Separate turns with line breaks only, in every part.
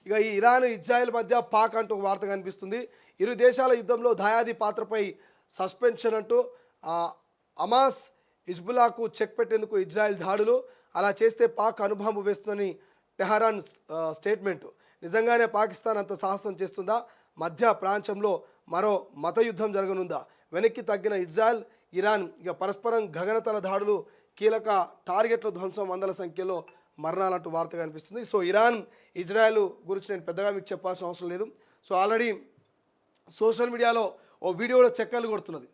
ఇక ఈ Iran Israel మధ్య పాక్ అంటూ ఒక వార్త కనిపిస్తుంది. ఇరు దేశాల యుద్ధంలో దాయాది పాత్రపై సస్పెన్షన్ అంటూ హమాస్ హిజ్బుల్లాకు చెక్ పెట్టేందుకు ఇజ్రాయెల్ దాడులు, అలా చేస్తే పాక్ అణుబాంబు వేస్తుందని టెహరాన్ స్టేట్మెంట్. నిజంగానే పాకిస్తాన్ అంత సాహసం చేస్తుందా? మధ్య ప్రాంతంలో మరో మత యుద్ధం జరగనుందా? వెనక్కి తగ్గిన ఇజ్రాయెల్ ఇరాన్ ఇక పరస్పరం గగనతల దాడులు, కీలక టార్గెట్ల ధ్వంసం, వందల సంఖ్యలో మరణాలంటూ వార్త కనిపిస్తుంది. సో ఇరాన్ ఇజ్రాయెల్ గురించి నేను పెద్దగా మీకు చెప్పాల్సిన అవసరం లేదు. సో ఆల్రెడీ సోషల్ మీడియాలో ఓ వీడియోలో చక్కర్లు కొడుతున్నది.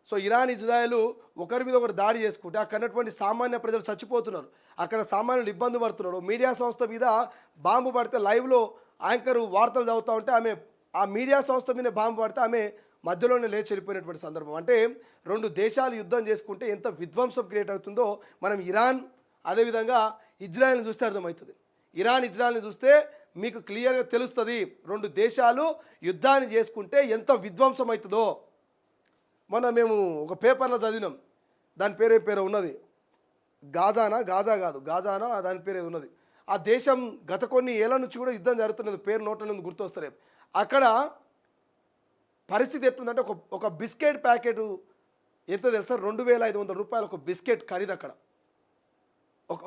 సో ఇరాన్ ఇజ్రాయెల్ ఒకరి మీద ఒకరు దాడి చేసుకుంటే అక్కడ ఉన్నటువంటి సామాన్య ప్రజలు చచ్చిపోతున్నారు, అక్కడ సామాన్యులు ఇబ్బంది పడుతున్నారు. మీడియా సంస్థ మీద బాంబు పడితే లైవ్లో యాంకర్ వార్తలు చదువుతూ ఉంటే ఆమె ఆ మీడియా సంస్థ మీద బాంబు పడితే ఆమె మధ్యలోనే లేచి వెళ్ళిపోయినటువంటి సందర్భం. అంటే రెండు దేశాలు యుద్ధం చేసుకుంటే ఎంత విధ్వంసం క్రియేట్ అవుతుందో మనం ఇరాన్ అదేవిధంగా ఇజ్రాయెల్ని చూస్తే అర్థమవుతుంది. ఇరాన్ ఇజ్రాయెల్ని చూస్తే మీకు క్లియర్గా తెలుస్తుంది రెండు దేశాలు యుద్ధాన్ని చేసుకుంటే ఎంత విధ్వంసం అవుతుందో. మొన్న మేము ఒక పేపర్లో చదివినాం, దాని పేరు ఉన్నది, గాజా కాదు దాని పేరు ఉన్నది. ఆ దేశం గత కొన్ని ఏళ్ళ నుంచి కూడా యుద్ధం జరుగుతున్నది, పేరు నోట్ల నుండి గుర్తొస్తలేదు. అక్కడ పరిస్థితి ఎట్లుందంటే ఒక బిస్కెట్ ప్యాకెట్ ఎంత తెలుసా, 2500 రూపాయలు ఒక బిస్కెట్ ఖరీదు. అక్కడ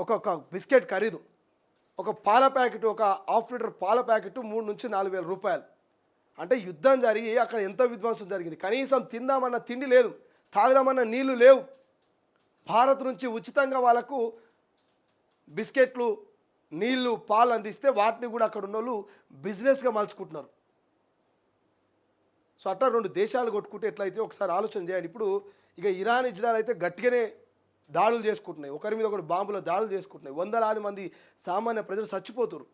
ఒక బిస్కెట్ ఖరీదు, ఒక పాల ప్యాకెట్, ఒక హాఫ్ లీటర్ పాల ప్యాకెట్ 3 నుంచి 4000 రూపాయలు. అంటే యుద్ధం జరిగి అక్కడ ఎంతో విధ్వంసం జరిగింది. కనీసం తిందామన్న తిండి లేదు, తాగుదామన్న నీళ్లు లేవు. భారత్ నుంచి ఉచితంగా వాళ్ళకు బిస్కెట్లు, నీళ్లు, పాలు అందిస్తే వాటిని కూడా అక్కడ ఉన్న వాళ్ళు బిజినెస్గా మలుచుకుంటున్నారు. సో అట్లా రెండు దేశాలు కొట్టుకుంటే ఎట్లయితే ఒకసారి ఆలోచన చేయండి. ఇప్పుడు ఇక ఇరాన్ ఇజ్రాయెల్ అయితే గట్టిగానే దాడులు చేసుకుంటున్నాయి, ఒకరి మీద ఒకటి బాంబులో దాడులు చేసుకుంటున్నాయి, వందలాది మంది సామాన్య ప్రజలు చచ్చిపోతున్నారు.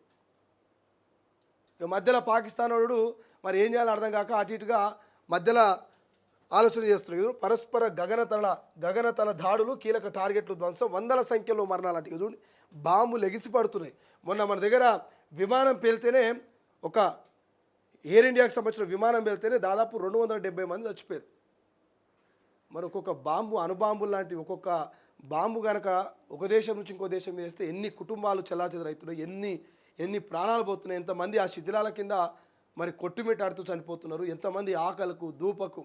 ఇక మధ్యలో పాకిస్తాన్ వాడు మరి ఏం చేయాలో అర్థం కాక అటు ఇటుగా మధ్యలో ఆలోచన చేస్తున్నారు. పరస్పర గగనతల దాడులు, కీలక టార్గెట్లు ధ్వంసం, వందల సంఖ్యలో మరణాలు. అంటే చూడండి, బాంబులు ఎగిసి పడుతున్నాయి. మొన్న మన దగ్గర విమానం పేలితేనే, ఒక ఎయిర్ ఇండియాకి సంబంధించిన విమానం వెళ్తేనే దాదాపు 270 మంది చచ్చిపోయారు. మరి ఒక్కొక్క బాంబు, అణుబాంబులు లాంటి ఒక్కొక్క బాంబు కనుక ఒక దేశం నుంచి ఇంకో దేశం మీద వేస్తే ఎన్ని కుటుంబాలు చెల్లాచెదరవుతున్నాయి, ఎన్ని ప్రాణాలు పోతున్నాయి, ఎంతమంది ఆ శిథిలాల కింద మరి కొట్టుమిట్టాడుతూ చనిపోతున్నారు, ఎంతమంది ఆకలకు దూపకు.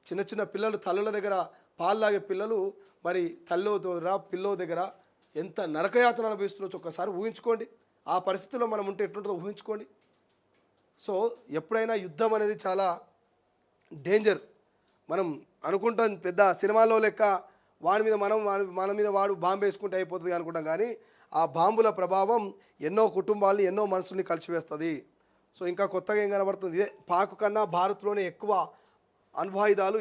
చిన్న చిన్న పిల్లలు తల్లుల దగ్గర పాలు తాగే పిల్లలు మరి తల్లో దగ్గర పిల్లో దగ్గర ఎంత నరకయాతన అనుభవిస్తున్నారో ఒక్కసారి ఊహించుకోండి. ఆ పరిస్థితుల్లో మనం ఉంటే ఎట్లుంటుందో ఊహించుకోండి. సో ఎప్పుడైనా యుద్ధం అనేది చాలా డేంజర్. మనం అనుకుంటాం పెద్ద సినిమాలో లెక్క వాడి మీద మన మీద వాడు బాంబు వేసుకుంటే అయిపోతుంది అనుకుంటాం, కానీ ఆ బాంబుల ప్రభావం ఎన్నో కుటుంబాలని, ఎన్నో మనసుల్ని కలిసివేస్తుంది. సో ఇంకా కొత్తగా ఏం కనబడుతుంది, పాక్ కన్నా భారత్లోనే ఎక్కువ అణ్వాయుధాలు,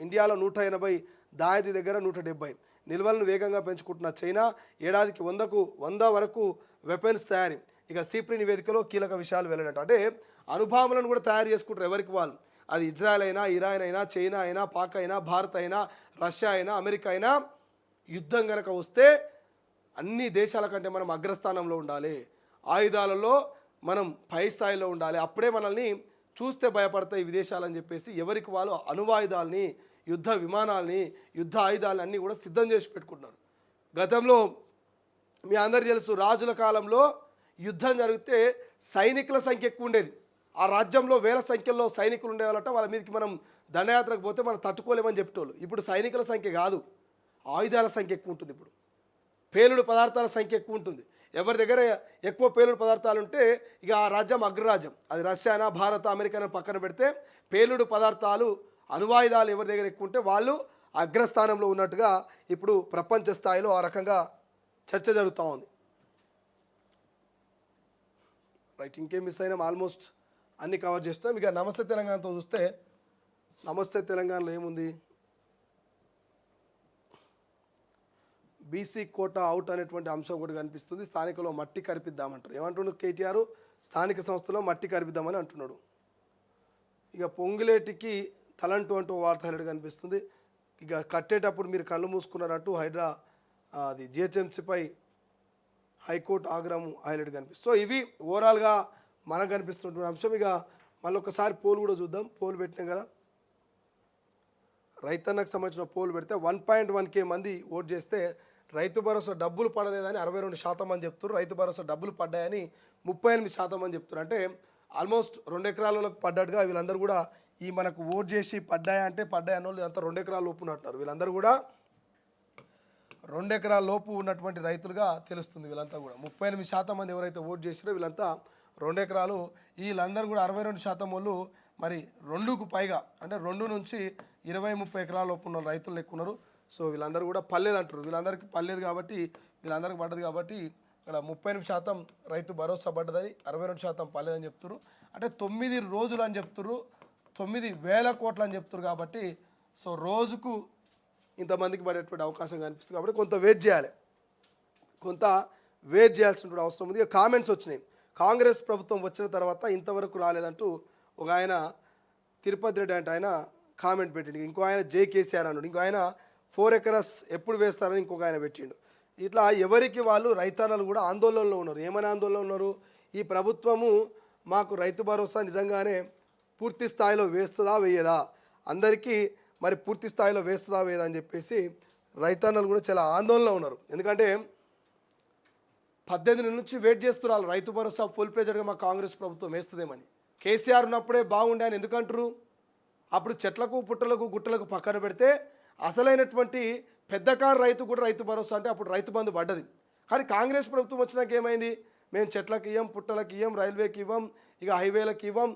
ఇండియాలో 180, దాయాది దగ్గర 170. నిల్వలను వేగంగా పెంచుకుంటున్న చైనా ఏడాదికి 100 వరకు వెపన్స్ తయారీ. ఇక సిప్రి నివేదికలో కీలక విషయాలు వెళ్ళడంట. అంటే అణుబాంబులను కూడా తయారు చేసుకుంటారు ఎవరికి వాళ్ళు. అది ఇజ్రాయెల్ అయినా, ఇరాన్ అయినా, చైనా అయినా, పాక్ అయినా, భారత్ అయినా, రష్యా అయినా, అమెరికా అయినా, యుద్ధం కనుక వస్తే అన్ని దేశాల కంటే మనం అగ్రస్థానంలో ఉండాలి, ఆయుధాలలో మనం పై స్థాయిలో ఉండాలి, అప్పుడే మనల్ని చూస్తే భయపడతాయి విదేశాలని చెప్పేసి ఎవరికి వాళ్ళు అణువాయుధాలని, యుద్ధ విమానాలని, యుద్ధ ఆయుధాలని అన్నీ కూడా సిద్ధం చేసి పెట్టుకుంటున్నారు. గతంలో మీ అందరికీ తెలుసు, రాజుల కాలంలో యుద్ధం జరిగితే సైనికుల సంఖ్య ఎక్కువ ఉండేది. ఆ రాజ్యంలో వేల సంఖ్యలో సైనికులు ఉండేవాళ్ళట. వాళ్ళ మీదకి మనం దండయాత్రకు పోతే మనం తట్టుకోలేమని చెప్పేటోళ్ళు. ఇప్పుడు సైనికుల సంఖ్య కాదు, ఆయుధాల సంఖ్య ఎక్కువ ఉంటుంది. ఇప్పుడు పేలుడు పదార్థాల సంఖ్య ఎక్కువ ఉంటుంది. ఎవరి దగ్గర ఎక్కువ పేలుడు పదార్థాలు ఉంటే ఇక ఆ రాజ్యం అగ్రరాజ్యం. అది రష్యానా, భారత, అమెరికా పక్కన పెడితే పేలుడు పదార్థాలు, అణువాయుధాలు ఎవరి దగ్గర ఎక్కువ ఉంటే వాళ్ళు అగ్రస్థానంలో ఉన్నట్టుగా ఇప్పుడు ప్రపంచ స్థాయిలో ఆ రకంగా చర్చ జరుగుతూ ఉంది. రైట్, ఇంకేం మిస్ అయినా ఆల్మోస్ట్ అన్నీ కవర్ చేస్తాం. ఇక నమస్తే తెలంగాణతో చూస్తే, నమస్తే తెలంగాణలో ఏముంది, బీసీ కోటా అవుట్ అనేటువంటి అంశం కూడా కనిపిస్తుంది. స్థానికలో మట్టి కరిపిద్దామంటారు. ఏమంటున్నాడు కేటీఆర్, స్థానిక సంస్థలో మట్టి కరిపిద్దామని అంటున్నాడు. ఇక పొంగులేటికి తలంటూ అంటూ వార్త హైలైట్ కనిపిస్తుంది. ఇక కట్టేటప్పుడు మీరు కళ్ళు మూసుకున్నారంటూ అది జిహెచ్ఎంసీపై హైకోర్టు ఆగ్రహం హైలైట్ కనిపిస్తుంది. సో ఇవి ఓవరాల్గా మనకు కనిపిస్తున్నటువంటి అంశం. ఇక మళ్ళీ ఒకసారి పోల్ కూడా చూద్దాం. పోల్ పెట్టినాం కదా, రైతన్నకు సంబంధించిన పోల్ పెడితే 1.1K మంది ఓట్ చేస్తే రైతు భరోసా డబ్బులు పడలేదని 62% అని చెప్తున్నారు. రైతు భరోసా డబ్బులు పడ్డాయని 38% అని చెప్తున్నారు. అంటే ఆల్మోస్ట్ 2 ఎకరాలకు పడ్డట్టుగా వీళ్ళందరూ కూడా ఈ మనకు ఓట్ చేసి పడ్డాయా అంటే పడ్డాయి అన్నోళ్ళు అంతా 2 ఎకరాల లోపు ఉన్నట్టున్నారు. వీళ్ళందరూ కూడా 2 ఎకరాల లోపు ఉన్నటువంటి రైతులుగా తెలుస్తుంది. వీళ్ళంతా కూడా 38% మంది ఎవరైతే ఓట్ చేసిరో వీళ్ళంతా 2 ఎకరాలు. వీళ్ళందరూ కూడా 62% వాళ్ళు మరి 2కు పైగా అంటే 2 నుంచి 20-30 ఎకరాల లోపు ఉన్న రైతులు ఎక్కువ ఉన్నారు. సో వీళ్ళందరూ కూడా పర్లేదు అంటారు. వీళ్ళందరికీ పర్లేదు కాబట్టి వీళ్ళందరికీ పడ్డది కాబట్టి ఇక్కడ 38% రైతు భరోసా పడ్డదని 62% పర్లేదని చెప్తున్నారు. అంటే 9 రోజులు అని చెప్తున్నారు, 9,000 కోట్లు అని చెప్తున్నారు. కాబట్టి సో రోజుకు ఇంతమందికి పడేటువంటి అవకాశం కనిపిస్తుంది. కాబట్టి కొంత వెయిట్ చేయాల్సినటువంటి అవసరం ఉంది. కామెంట్స్ వచ్చినాయి, కాంగ్రెస్ ప్రభుత్వం వచ్చిన తర్వాత ఇంతవరకు రాలేదంటూ ఒక ఆయన తిరుపతి రెడ్డి అంటే ఆయన కామెంట్ పెట్టిండు. ఇంకో ఆయన కేసీఆర్ అన్నాడు. ఇంకో ఆయన 4 ఎకరస్ ఎప్పుడు వేస్తారని ఇంకొక ఆయన పెట్టిండు. ఇట్లా ఎవరికి వాళ్ళు రైతన్నలు కూడా ఆందోళనలో ఉన్నారు. ఏమైనా ఆందోళనలో ఉన్నారు, ఈ ప్రభుత్వము మాకు రైతు భరోసా నిజంగానే పూర్తి స్థాయిలో వేస్తుందా వేయదా, అందరికీ మరి పూర్తి స్థాయిలో వేస్తుందా వేయదా అని చెప్పేసి రైతన్నలు కూడా చాలా ఆందోళనలో ఉన్నారు. ఎందుకంటే 18 నుంచి వెయిట్ చేస్తున్నారు రైతు భరోసా ఫుల్ ప్లేజర్గా మా కాంగ్రెస్ ప్రభుత్వం వేస్తుందేమని. కేసీఆర్ ఉన్నప్పుడే బాగుండే అని ఎందుకంటారు? అప్పుడు చెట్లకు పుట్టలకు గుట్టలకు పక్కన పెడితే అసలైనటువంటి పెద్ద కారు రైతు కూడా రైతు భరోసా అంటే అప్పుడు రైతు బంధు పడ్డది. కానీ కాంగ్రెస్ ప్రభుత్వం వచ్చినాక ఏమైంది? మేము చెట్లకు ఇవ్వం, పుట్టలకు ఇవ్వం, రైల్వేకి ఇవ్వం, ఇక హైవేలకు ఇవ్వం,